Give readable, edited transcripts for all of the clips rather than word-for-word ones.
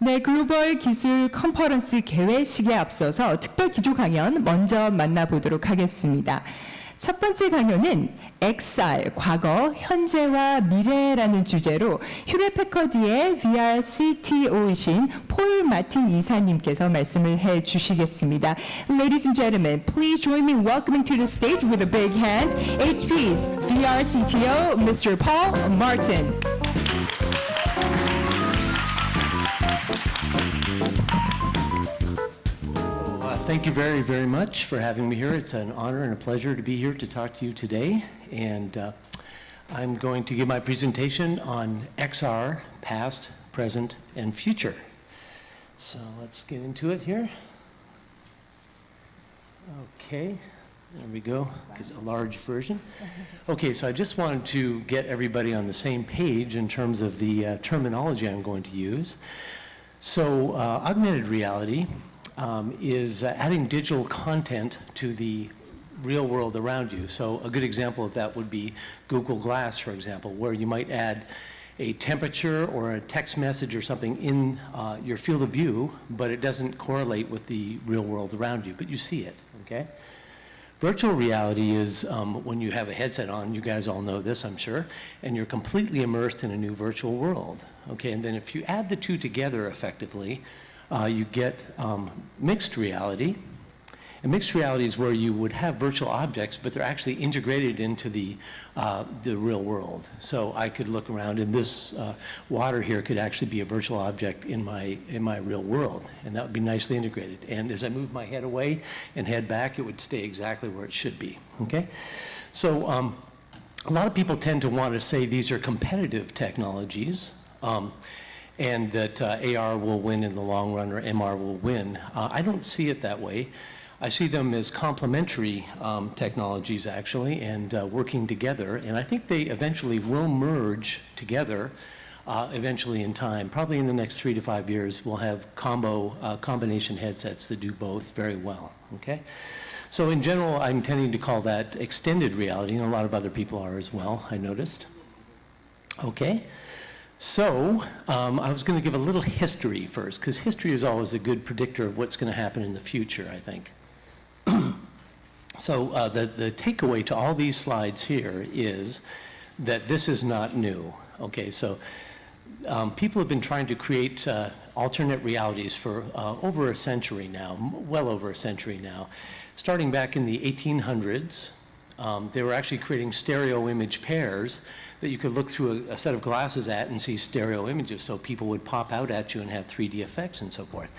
네, 글로벌 기술 컨퍼런스 개회식에 앞서서 특별 기조 강연 먼저 만나보도록 하겠습니다. 첫 번째 강연은 XR, 과거, 현재와 미래라는 주제로 휴렛패커드의 VR CTO이신 폴 마틴 이사님께서 말씀을 해주시겠습니다. Ladies and gentlemen, please join me in welcoming to the stage with a big hand HP's VR CTO, Mr. Paul Martin. Thank you very, very much for having me here. It's an honor and a pleasure to be here to talk to you today. And I'm going to give my presentation on XR, past, present, and future. So let's get into it here. Okay, there we go, a large version. Okay, so I just wanted to get everybody on the same page in terms of the terminology I'm going to use. So augmented reality is adding digital content to the real world around you. So a good example of that would be Google Glass, for example, where you might add a temperature or a text message or something in your field of view, but it doesn't correlate with the real world around you, but you see it, okay? Virtual reality is when you have a headset on, you guys all know this, I'm sure, and you're completely immersed in a new virtual world, okay? And then if you add the two together effectively, you get mixed reality. And mixed reality is where you would have virtual objects, but they're actually integrated into the real world. So I could look around, and this water here could actually be a virtual object in my real world, and that would be nicely integrated. And as I move my head away and head back, it would stay exactly where it should be. Okay, so a lot of people tend to want to say these are competitive technologies. And that AR will win in the long run, or MR will win. I don't see it that way. I see them as complementary technologies, actually, and working together. And I think they eventually will merge together eventually in time. Probably in the next 3 to 5 years, we'll have combination headsets that do both very well, okay? So in general, I'm tending to call that extended reality, and a lot of other people are as well, I noticed. Okay. So I was going to give a little history first, because history is always a good predictor of what's going to happen in the future, I think. So the takeaway to all these slides here is that this is not new. Okay, so people have been trying to create alternate realities for over a century now, well over a century now. Starting back in the 1800s, they were actually creating stereo image pairs that you could look through a set of glasses at and see stereo images, so people would pop out at you and have 3D effects and so forth.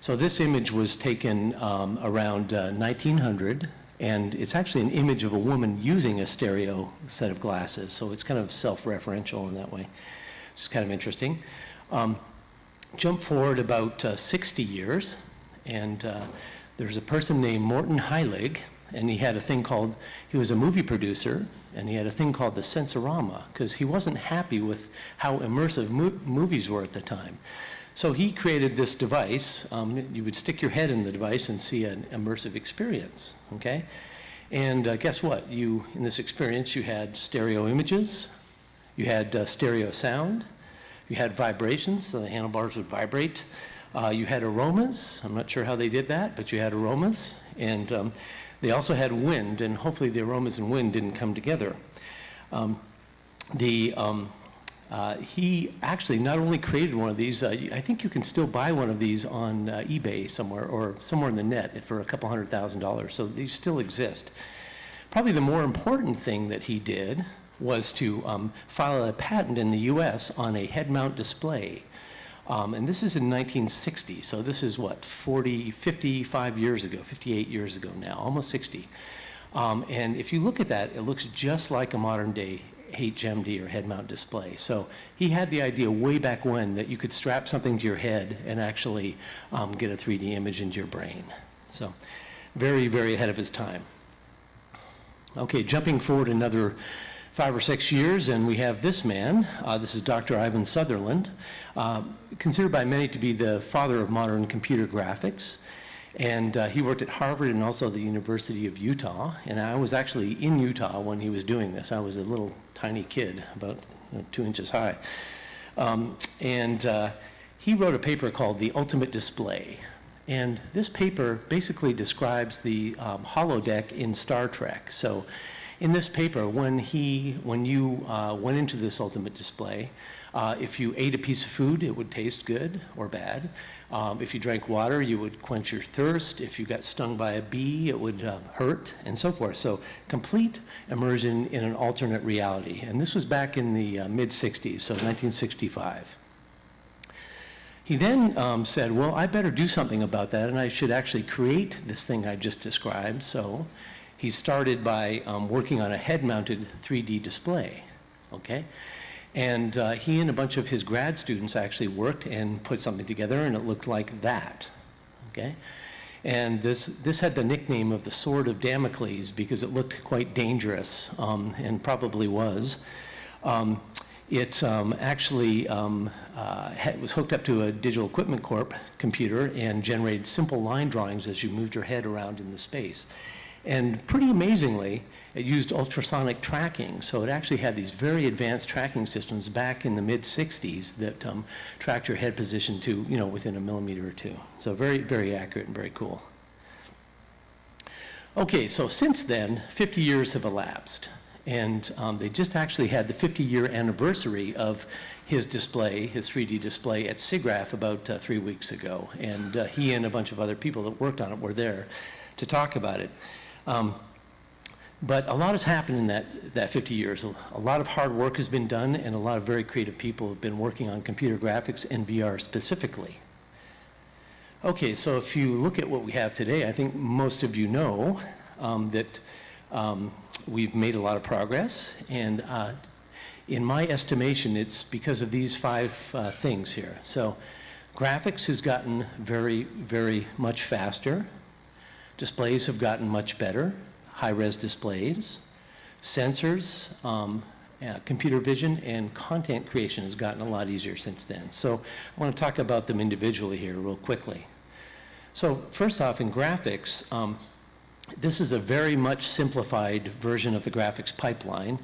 So this image was taken around 1900, and it's actually an image of a woman using a stereo set of glasses, so it's kind of self-referential in that way, which is kind of interesting. Jump forward about 60 years, and there's a person named Morton Heilig, and he had a thing called, he was a movie producer, and he had a thing called the Sensorama, because he wasn't happy with how immersive movies were at the time. So he created this device. You would stick your head in the device and see an immersive experience, okay? And guess what? In this experience, you had stereo images, you had stereo sound, you had vibrations, so the handlebars would vibrate. You had aromas. I'm not sure how they did that, but you had aromas. And they also had wind, and hopefully the aromas and wind didn't come together. He actually not only created one of these, I think you can still buy one of these on eBay somewhere, or somewhere in the net for a couple $100,000, so these still exist. Probably the more important thing that he did was to file a patent in the US on a head mount display. And this is in 1960, so this is what, 55 years ago, 58 years ago now, almost 60. And if you look at that, it looks just like a modern day HMD, or head mount display. So he had the idea way back when that you could strap something to your head and actually get a 3D image into your brain. So very, very ahead of his time. Okay, jumping forward another 5 or 6 years, and we have this man. This is Dr. Ivan Sutherland, considered by many to be the father of modern computer graphics. And he worked at Harvard and also the University of Utah. And I was actually in Utah when he was doing this. I was a little tiny kid, about 2 inches high. he wrote a paper called The Ultimate Display. And this paper basically describes the holodeck in Star Trek. So in this paper, when you went into this ultimate display, if you ate a piece of food, it would taste good or bad. If you drank water, you would quench your thirst. If you got stung by a bee, it would hurt, and so forth. So complete immersion in an alternate reality. And this was back in the mid-60s, so 1965. He then said, well, I better do something about that, and I should actually create this thing I just described. So he started by working on a head-mounted 3D display, okay? And he and a bunch of his grad students actually worked and put something together, and it looked like that, okay? And this had the nickname of the Sword of Damocles because it looked quite dangerous, and probably was. It actually was hooked up to a Digital Equipment Corp computer and generated simple line drawings as you moved your head around in the space. And pretty amazingly, it used ultrasonic tracking. So it actually had these very advanced tracking systems back in the mid-60s that tracked your head position to, within a millimeter or two. So very, very accurate and very cool. Okay, so since then, 50 years have elapsed. And they just actually had the 50-year anniversary of his display, his 3D display at SIGGRAPH about 3 weeks ago. And he and a bunch of other people that worked on it were there to talk about it. But a lot has happened in that 50 years. A lot of hard work has been done, and a lot of very creative people have been working on computer graphics and VR specifically. Okay, so if you look at what we have today, I think most of you know that we've made a lot of progress, and in my estimation, it's because of these 5 things here. So graphics has gotten very, very much faster. Displays have gotten much better, high-res displays. Sensors, computer vision, and content creation has gotten a lot easier since then. So I want to talk about them individually here real quickly. So first off, in graphics, this is a very much simplified version of the graphics pipeline.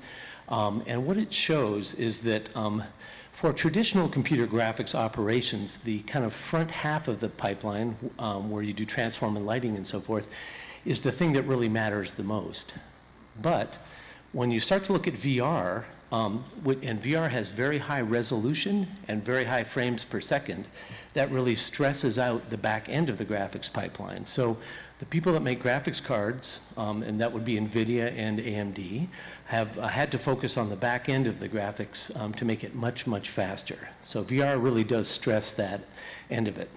And what it shows is that for traditional computer graphics operations, the kind of front half of the pipeline, where you do transform and lighting and so forth, is the thing that really matters the most. But when you start to look at VR, and VR has very high resolution and very high frames per second, that really stresses out the back end of the graphics pipeline. So the people that make graphics cards, and that would be NVIDIA and AMD, have had to focus on the back end of the graphics to make it much, much faster. So VR really does stress that end of it.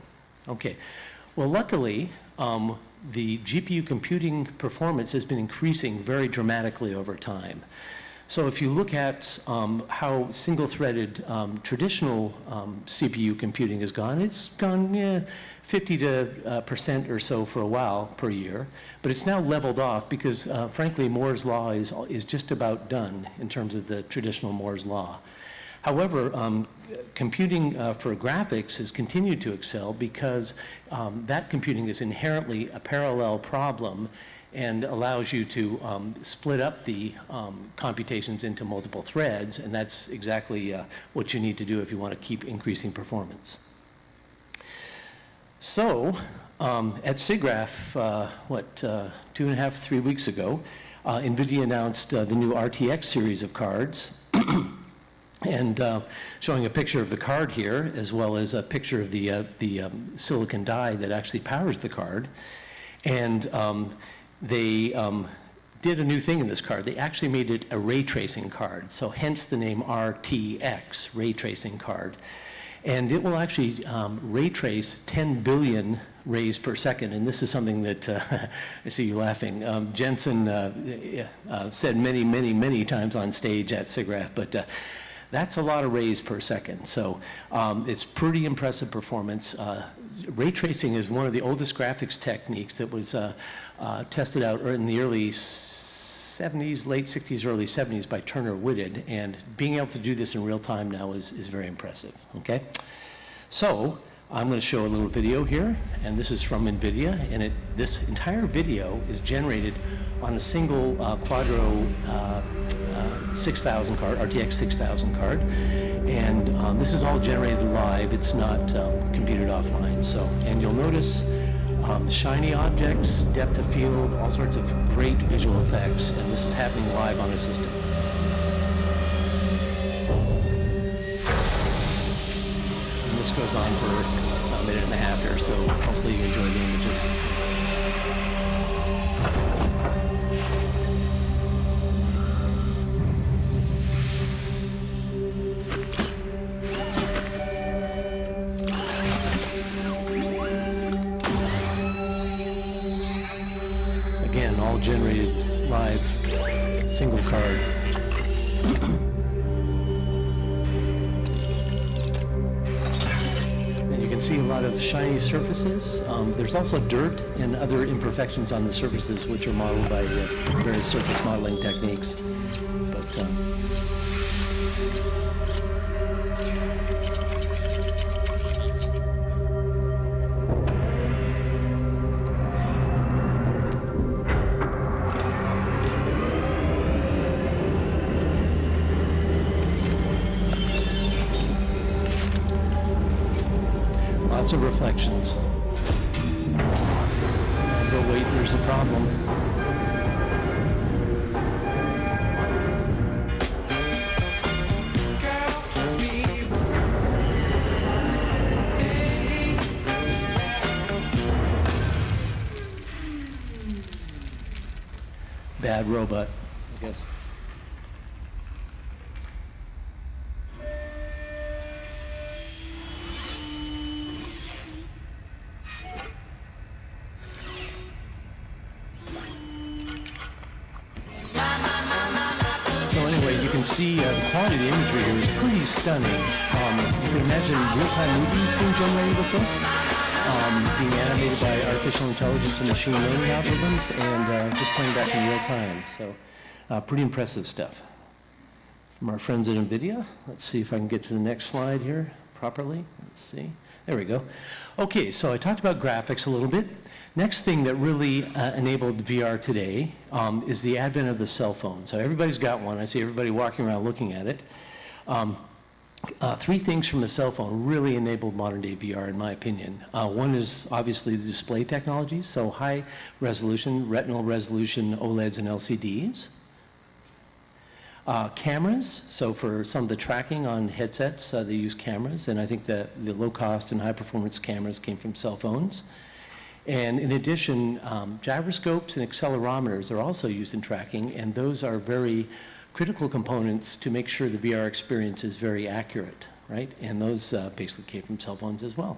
Okay, well luckily, the GPU computing performance has been increasing very dramatically over time. So if you look at how single-threaded traditional CPU computing has gone, it's gone 50% or so for a while per year, but it's now leveled off because, frankly, Moore's Law is just about done in terms of the traditional Moore's Law. However, computing for graphics has continued to excel because that computing is inherently a parallel problem and allows you to split up the computations into multiple threads, and that's exactly what you need to do if you want to keep increasing performance. So, at SIGGRAPH, 2.5, 3 weeks ago, NVIDIA announced the new RTX series of cards, and showing a picture of the card here, as well as a picture of the silicon die that actually powers the card. And they did a new thing in this card. They actually made it a ray tracing card, so hence the name RTX, ray tracing card. And it will actually ray trace 10 billion rays per second, and this is something that, I see you laughing, Jensen said many, many, many times on stage at SIGGRAPH, but that's a lot of rays per second. So it's pretty impressive performance. Ray tracing is one of the oldest graphics techniques that was tested out in the early 70s, late 60s, early 70s by Turner Whitted, and being able to do this in real time now is very impressive, okay? So I'm going to show a little video here, and this is from NVIDIA, and this entire video is generated on a single Quadro 6000 card, RTX 6000 card. And this is all generated live. It's not computed offline. So, and you'll notice shiny objects, depth of field, all sorts of great visual effects. And this is happening live on a system. And this goes on for a minute and a half here, so hopefully you enjoy the images. Again, all generated live, single card. And you can see a lot of shiny surfaces. There's also dirt and other imperfections on the surfaces, which are modeled by various surface modeling techniques. But lots of reflections. But wait, there's a problem. Bad robot, I guess. So anyway, you can see the quality of the imagery here is pretty stunning. You can imagine real-time movies being generated with this, being animated by artificial intelligence and machine learning algorithms, and just playing back in real time. So pretty impressive stuff. From our friends at NVIDIA. Let's see if I can get to the next slide here properly. Let's see. There we go. Okay, so I talked about graphics a little bit. Next thing that really enabled VR today is the advent of the cell phone. So everybody's got one. I see everybody walking around looking at it. Three things from the cell phone really enabled modern day VR, in my opinion. One is obviously the display technology, so high resolution, retinal resolution OLEDs and LCDs. Cameras, so for some of the tracking on headsets, they use cameras, and I think that the low cost and high performance cameras came from cell phones. And in addition, gyroscopes and accelerometers are also used in tracking, and those are very critical components to make sure the VR experience is very accurate, right? And those basically came from cell phones as well.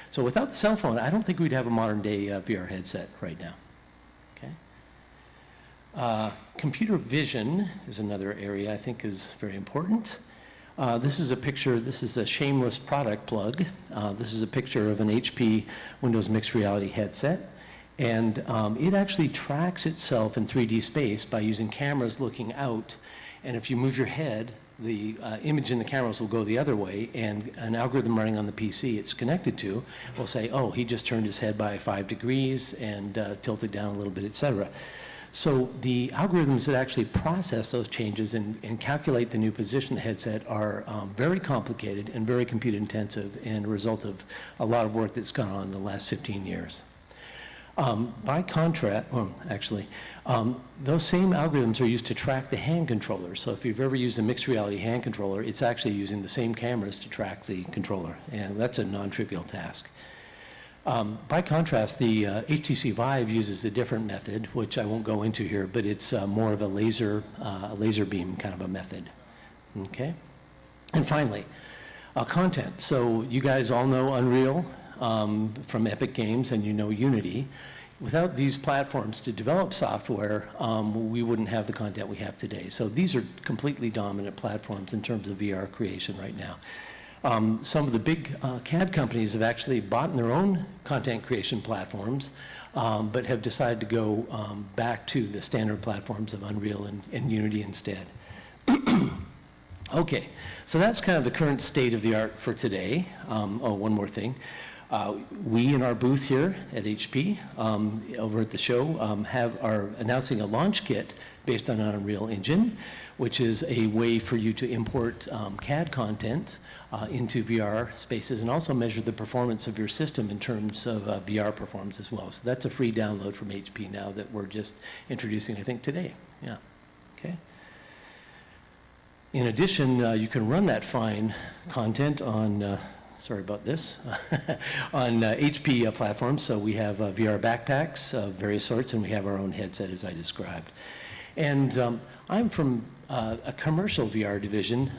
So without the cell phone, I don't think we'd have a modern day VR headset right now, okay? Computer vision is another area I think is very important. This is a picture, this is a shameless product plug. This is a picture of an HP Windows Mixed Reality headset. And it actually tracks itself in 3D space by using cameras looking out. And if you move your head, the image in the cameras will go the other way, and an algorithm running on the PC it's connected to will say, oh, he just turned his head by 5 degrees and tilted down a little bit, etc. So the algorithms that actually process those changes and calculate the new position of the headset are very complicated and very compute intensive, and a result of a lot of work that's gone on in the last 15 years. By contrast, those same algorithms are used to track the hand controller. So if you've ever used a mixed reality hand controller, it's actually using the same cameras to track the controller, and that's a non-trivial task. By contrast, the HTC Vive uses a different method, which I won't go into here, but it's more of a laser beam kind of a method, okay? And finally, content. So you guys all know Unreal from Epic Games, and you know Unity. Without these platforms to develop software, we wouldn't have the content we have today. So these are completely dominant platforms in terms of VR creation right now. Some of the big CAD companies have actually bought their own content creation platforms, but have decided to go back to the standard platforms of Unreal and Unity instead. Okay, so that's kind of the current state of the art for today. Oh, one more thing. We in our booth here at HP, over at the show, are announcing a launch kit based on an Unreal Engine, which is a way for you to import CAD content into VR spaces and also measure the performance of your system in terms of VR performance as well. So that's a free download from HP now that we're just introducing, I think, today. Yeah, okay. In addition, you can run that fine content on, sorry about this, on HP platforms. So we have VR backpacks of various sorts, and we have our own headset, as I described. And I'm from a commercial VR division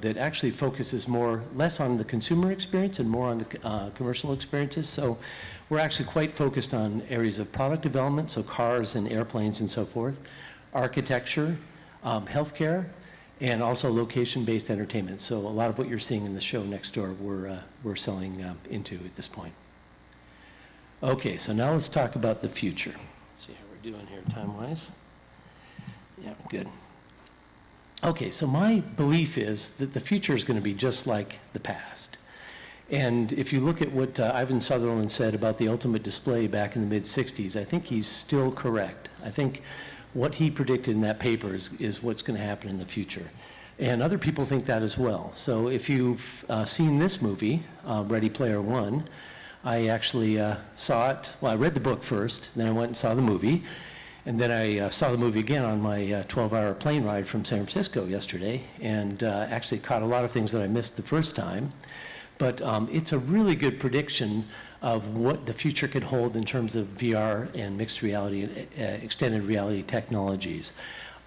that actually focuses less on the consumer experience and more on the commercial experiences. So we're actually quite focused on areas of product development, so cars and airplanes and so forth, architecture, healthcare, and also location-based entertainment. So a lot of what you're seeing in the show next door, we're selling into at this point. Okay, so now let's talk about the future. Let's see how we're doing here time-wise. Yeah, good. Okay, so my belief is that the future is going to be just like the past. And if you look at what Ivan Sutherland said about the ultimate display back in the mid-'60s, I think he's still correct. I think what he predicted in that paper is what's going to happen in the future. And other people think that as well. So if you've seen this movie, Ready Player One, I actually saw it, well, I read the book first, then I went and saw the movie, and then I saw the movie again on my 12-hour plane ride from San Francisco yesterday, and actually caught a lot of things that I missed the first time. But it's a really good prediction of what the future could hold in terms of VR and mixed reality and extended reality technologies.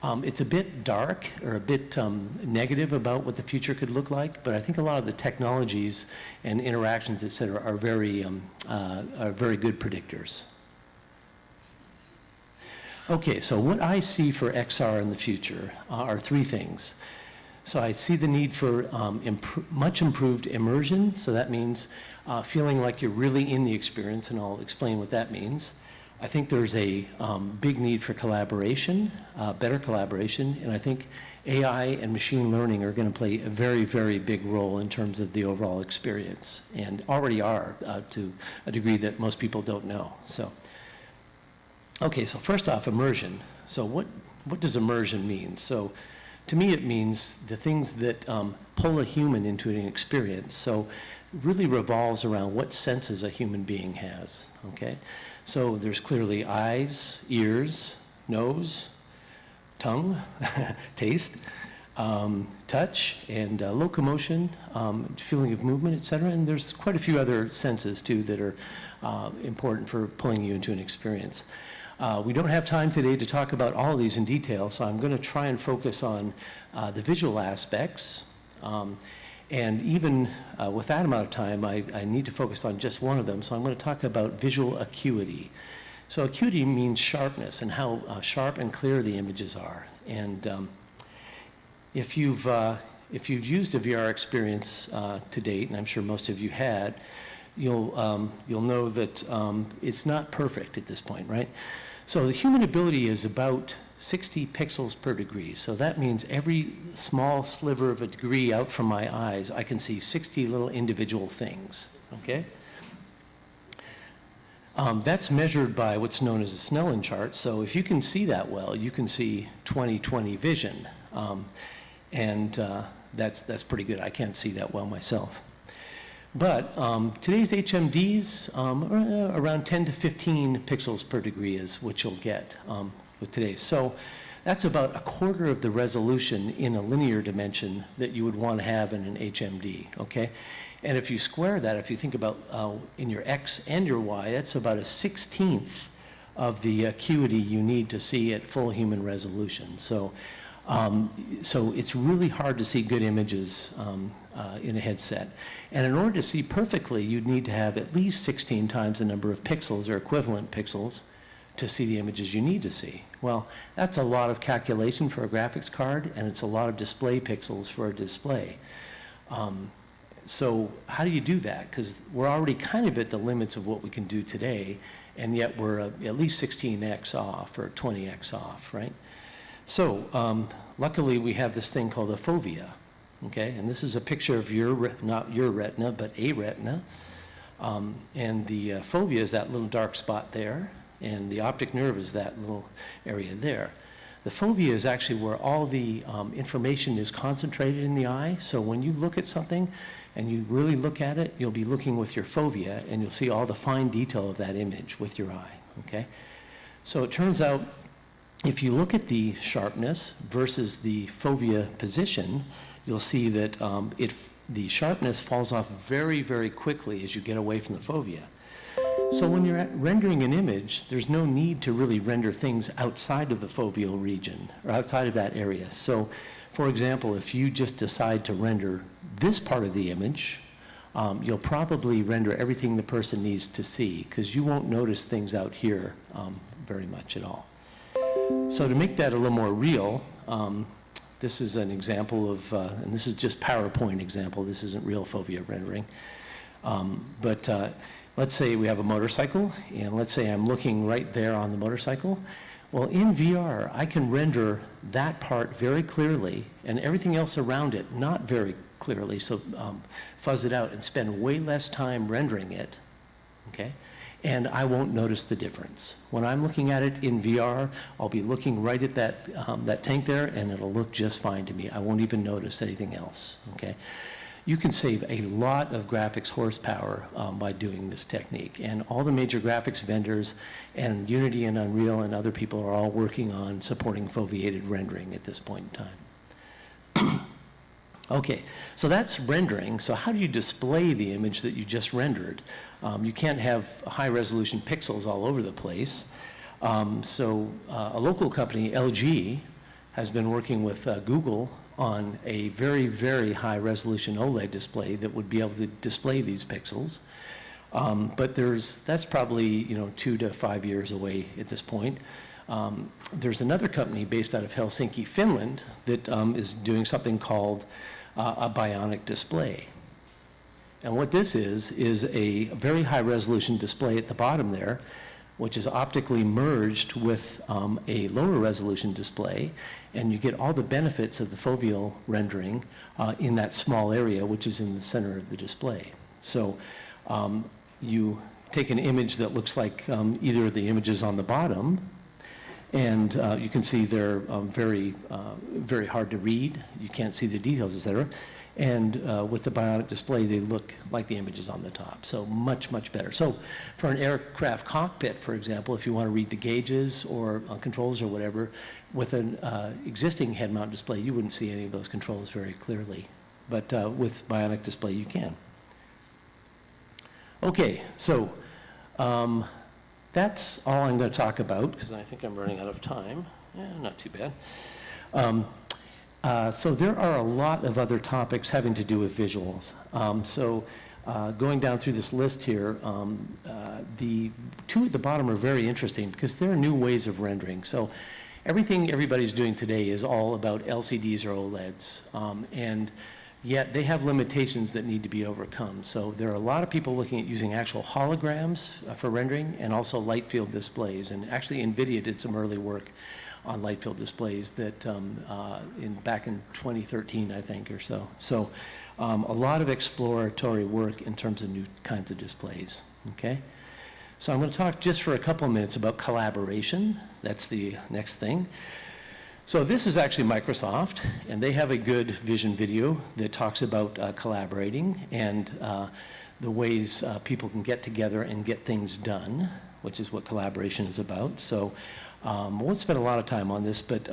It's a bit dark or a bit negative about what the future could look like, but I think a lot of the technologies and interactions, et cetera, are very good predictors. Okay, so what I see for XR in the future are three things. So I see the need for much improved immersion. So that means feeling like you're really in the experience, and I'll explain what that means. I think there's a big need for collaboration, better collaboration, and I think AI and machine learning are going to play a very, very big role in terms of the overall experience, and already are to a degree that most people don't know. So, okay, so first off, immersion. So what does immersion mean? So to me, it means the things that pull a human into an experience. So it really revolves around what senses a human being has, okay? So there's clearly eyes, ears, nose, tongue, taste, touch, and locomotion, feeling of movement, et cetera. And there's quite a few other senses, too, that are important for pulling you into an experience. We don't have time today to talk about all of these in detail, so I'm going to try and focus on the visual aspects. And even with that amount of time, I need to focus on just one of them, so I'm going to talk about visual acuity. So acuity means sharpness and how sharp and clear the images are. And if you've used a VR experience to date, and I'm sure most of you had, you'll know that it's not perfect at this point, right? So the human ability is about 60 pixels per degree. So that means every small sliver of a degree out from my eyes, I can see 60 little individual things, okay? That's measured by what's known as a Snellen chart. So if you can see that well, you can see 20/20 vision. That's pretty good. I can't see that well myself. But today's HMDs, around 10 to 15 pixels per degree is what you'll get with today. So that's about a quarter of the resolution in a linear dimension that you would want to have in an HMD, okay? And if you square that, if you think about in your X and your Y, that's about a 16th of the acuity you need to see at full human resolution. So it's really hard to see good images in a headset. And in order to see perfectly, you'd need to have at least 16 times the number of pixels or equivalent pixels to see the images you need to see. Well, that's a lot of calculation for a graphics card, and it's a lot of display pixels for a display. So how do you do that? Because we're already kind of at the limits of what we can do today, and yet we're at least 16x off or 20x off, right? So luckily we have this thing called a fovea, okay? And this is a picture of not your retina, but a retina. And the fovea is that little dark spot there, and the optic nerve is that little area there. The fovea is actually where all the information is concentrated in the eye. So when you look at something and you really look at it, you'll be looking with your fovea and you'll see all the fine detail of that image with your eye, okay? So it turns out if you look at the sharpness versus the fovea position, you'll see that the sharpness falls off very, very quickly as you get away from the fovea. So when you're rendering an image, there's no need to really render things outside of the foveal region or outside of that area. So, for example, if you just decide to render this part of the image, you'll probably render everything the person needs to see because you won't notice things out here very much at all. So to make that a little more real, this is an example of, and this is just PowerPoint example, this isn't real fovea rendering, let's say we have a motorcycle, and let's say I'm looking right there on the motorcycle. Well, in VR, I can render that part very clearly, and everything else around it not very clearly, so fuzz it out and spend way less time rendering it, okay? And I won't notice the difference. When I'm looking at it in VR, I'll be looking right at that tank there, and it'll look just fine to me. I won't even notice anything else, okay? You can save a lot of graphics horsepower by doing this technique. And all the major graphics vendors and Unity and Unreal and other people are all working on supporting foveated rendering at this point in time. Okay, so that's rendering. So how do you display the image that you just rendered? You can't have high resolution pixels all over the place. A local company, LG, has been working with Google on a very, very high resolution OLED display that would be able to display these pixels. But that's probably 2 to 5 years away at this point. There's another company based out of Helsinki, Finland, that is doing something called a bionic display. And what this is a very high resolution display at the bottom there, which is optically merged with a lower resolution display, and you get all the benefits of the foveal rendering in that small area, which is in the center of the display. So you take an image that looks like either of the images on the bottom, and you can see they're very, very hard to read. You can't see the details, et cetera. And with the bionic display, they look like the images on the top. So much, much better. So for an aircraft cockpit, for example, if you want to read the gauges or controls or whatever, with an existing head-mount display, you wouldn't see any of those controls very clearly. But with bionic display, you can. Okay, so that's all I'm going to talk about, because I think I'm running out of time. Yeah, not too bad. So there are a lot of other topics having to do with visuals. Going down through this list here, the two at the bottom are very interesting because there are new ways of rendering. So everything everybody's doing today is all about LCDs or OLEDs, and yet they have limitations that need to be overcome. So there are a lot of people looking at using actual holograms for rendering and also light field displays. And actually NVIDIA did some early work on light field displays that back in 2013, I think, or so. So a lot of exploratory work in terms of new kinds of displays, okay? So I'm going to talk just for a couple of minutes about collaboration. That's the next thing. So this is actually Microsoft, and they have a good vision video that talks about collaborating and the ways people can get together and get things done, which is what collaboration is about. So I won't spend a lot of time on this, but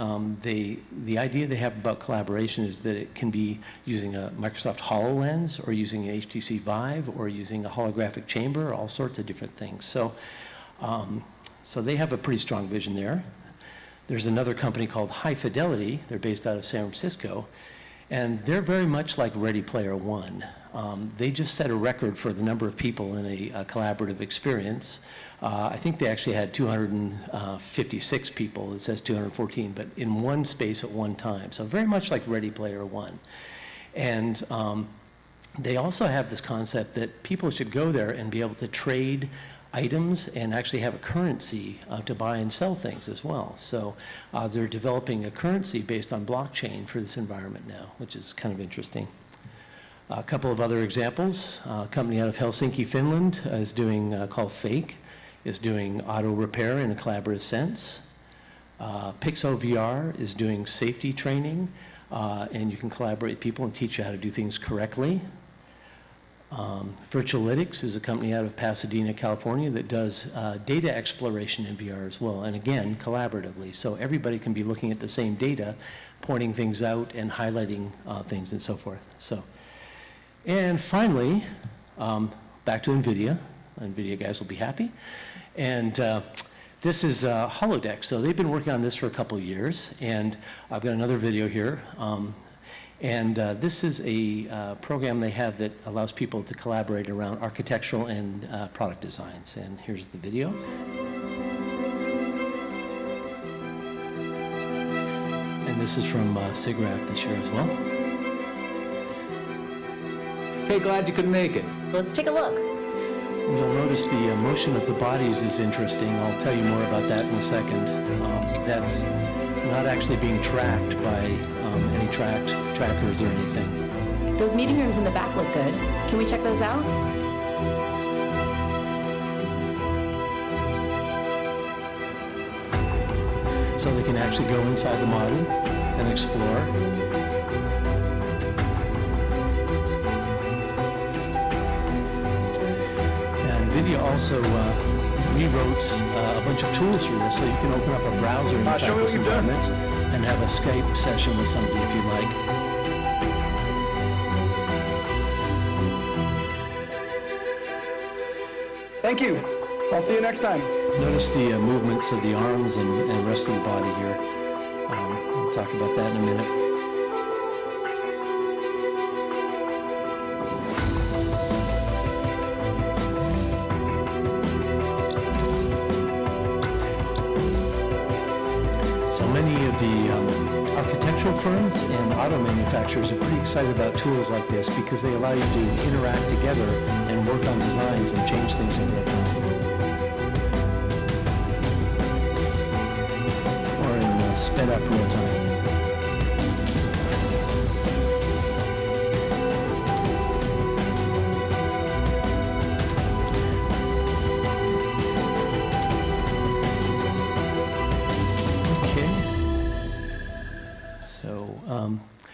the idea they have about collaboration is that it can be using a Microsoft HoloLens or using an HTC Vive or using a holographic chamber, all sorts of different things. So, so they have a pretty strong vision there. There's another company called High Fidelity. They're based out of San Francisco, and they're very much like Ready Player One. They just set a record for the number of people in a collaborative experience. I think they actually had 256 people. It says 214, but in one space at one time. So very much like Ready Player One. And they also have this concept that people should go there and be able to trade items and actually have a currency to buy and sell things as well. So they're developing a currency based on blockchain for this environment now, which is kind of interesting. A couple of other examples, a company out of Helsinki, Finland is doing, called Fake, is doing auto repair in a collaborative sense. Pixo VR is doing safety training, and you can collaborate with people and teach you how to do things correctly. Virtualytics is a company out of Pasadena, California that does data exploration in VR as well, and again, collaboratively. So everybody can be looking at the same data, pointing things out and highlighting things and so forth. So, and finally, back to NVIDIA. NVIDIA guys will be happy. And this is holodeck. So they've been working on this for a couple of years, and I've got another video here. This is a program they have that allows people to collaborate around architectural and product designs. And here's the video. And this is from SIGGRAPH this year as well. Hey, glad you could make it. Let's take a look. You'll notice the motion of the bodies is interesting. I'll tell you more about that in a second. That's not actually being tracked by any trackers or anything. Those meeting rooms in the back look good. Can we check those out? So they can actually go inside the model and explore. NVIDIA also rewrote a bunch of tools for this, so you can open up a browser inside this environment and have a Skype session with somebody if you'd like. Thank you. I'll see you next time. Notice the movements of the arms and rest of the body here. We'll talk about that in a minute. Many of the architectural firms and auto manufacturers are pretty excited about tools like this because they allow you to interact together and work on designs and change things in real time. Or in sped up real time.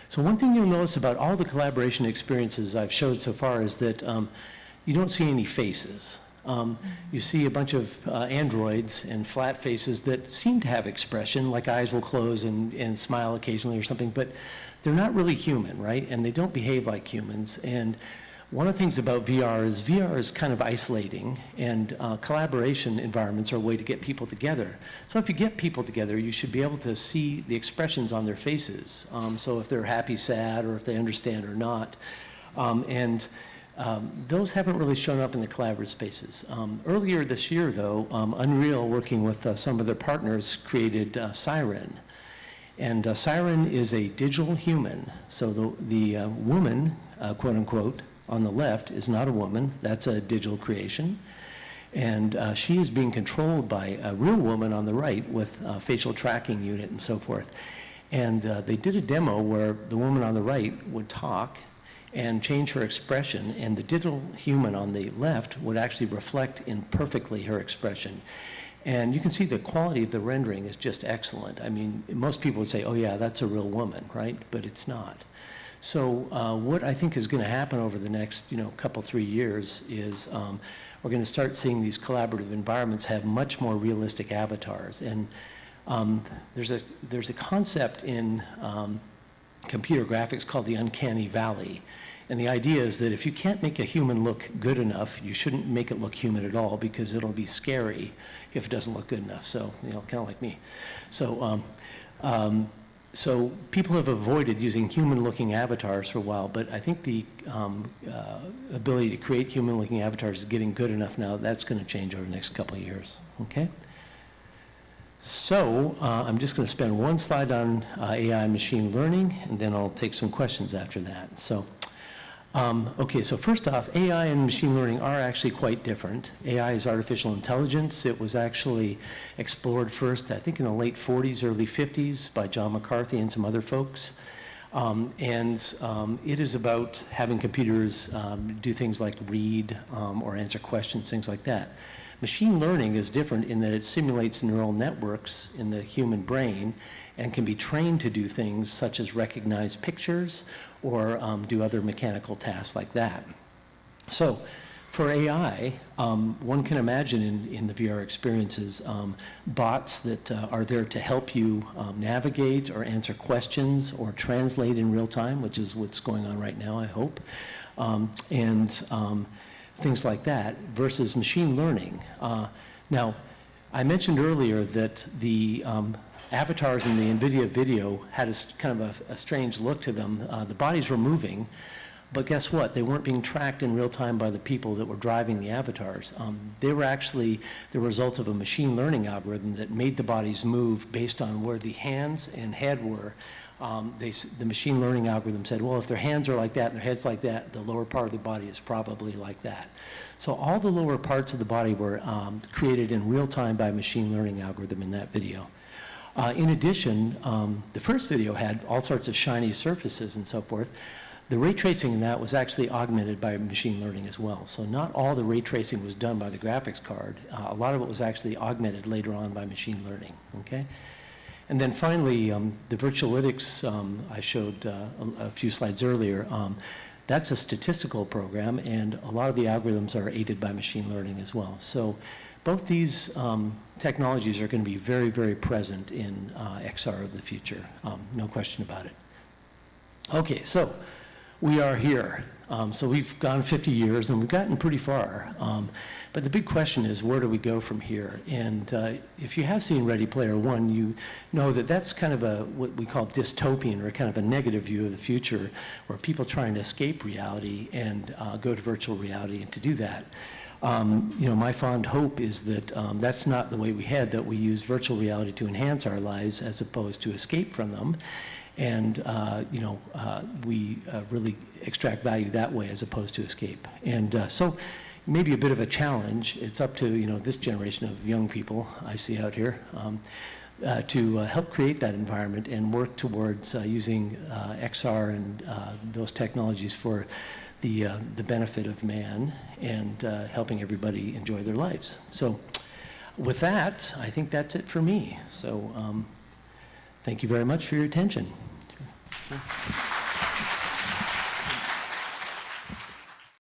So one thing you'll notice about all the collaboration experiences I've showed so far is that you don't see any faces. You see a bunch of androids and flat faces that seem to have expression, like eyes will close and smile occasionally or something, but they're not really human, right? And they don't behave like humans. And one of the things about VR is kind of isolating, and collaboration environments are a way to get people together. So if you get people together, you should be able to see the expressions on their faces. So if they're happy, sad, or if they understand or not. Those haven't really shown up in the collaborative spaces. Earlier this year, though, Unreal, working with some of their partners, created Siren. And Siren is a digital human. So the woman, quote unquote, on the left is not a woman. That's a digital creation. And she is being controlled by a real woman on the right with a facial tracking unit and so forth. And they did a demo where the woman on the right would talk and change her expression, and the digital human on the left would actually reflect in perfectly her expression. And you can see the quality of the rendering is just excellent. I mean, most people would say, oh yeah, that's a real woman, right? But it's not. So what I think is going to happen over the next, couple, 3 years is we're going to start seeing these collaborative environments have much more realistic avatars. And there's a concept in computer graphics called the uncanny valley. And the idea is that if you can't make a human look good enough, you shouldn't make it look human at all, because it'll be scary if it doesn't look good enough. So, kind of like me. So people have avoided using human-looking avatars for a while, but I think the ability to create human-looking avatars is getting good enough now. That's going to change over the next couple of years. Okay. So I'm just going to spend one slide on AI and machine learning, and then I'll take some questions after that. So, okay, so first off, AI and machine learning are actually quite different. AI is artificial intelligence. It was actually explored first, I think, in the late 40s, early 50s by John McCarthy and some other folks. It is about having computers do things like read or answer questions, things like that. Machine learning is different in that it simulates neural networks in the human brain and can be trained to do things such as recognize pictures or do other mechanical tasks like that. So for AI, one can imagine in the VR experiences bots that are there to help you navigate or answer questions or translate in real time, which is what's going on right now, I hope, things like that, versus machine learning. Now, I mentioned earlier that the avatars in the NVIDIA video had a kind of a strange look to them. The bodies were moving, but guess what? They weren't being tracked in real time by the people that were driving the avatars. They were actually the result of a machine learning algorithm that made the bodies move based on where the hands and head were. The machine learning algorithm said, well, if their hands are like that and their head's like that, the lower part of the body is probably like that. So all the lower parts of the body were created in real time by a machine learning algorithm in that video. In addition, the first video had all sorts of shiny surfaces and so forth. The ray tracing in that was actually augmented by machine learning as well. So not all the ray tracing was done by the graphics card. A lot of it was actually augmented later on by machine learning, okay? And then finally, the virtualytics I showed a few slides earlier, that's a statistical program, and a lot of the algorithms are aided by machine learning as well. So both these technologies are going to be very, very present in XR of the future, no question about it. Okay, so we are here. So we've gone 50 years and we've gotten pretty far. But the big question is, where do we go from here? And if you have seen Ready Player One, you know that that's kind of what we call dystopian, or kind of a negative view of the future, where people trying to escape reality and go to virtual reality. And to do that, you know, my fond hope is that that's not the way we head, that we use virtual reality to enhance our lives as opposed to escape from them. And you know, we really extract value that way as opposed to escape. And so maybe a bit of a challenge. It's up to, you know, this generation of young people I see out here to help create that environment and work towards using XR and those technologies for the benefit of man and helping everybody enjoy their lives. So with that, I think that's it for me. So thank you very much for your attention. Sure.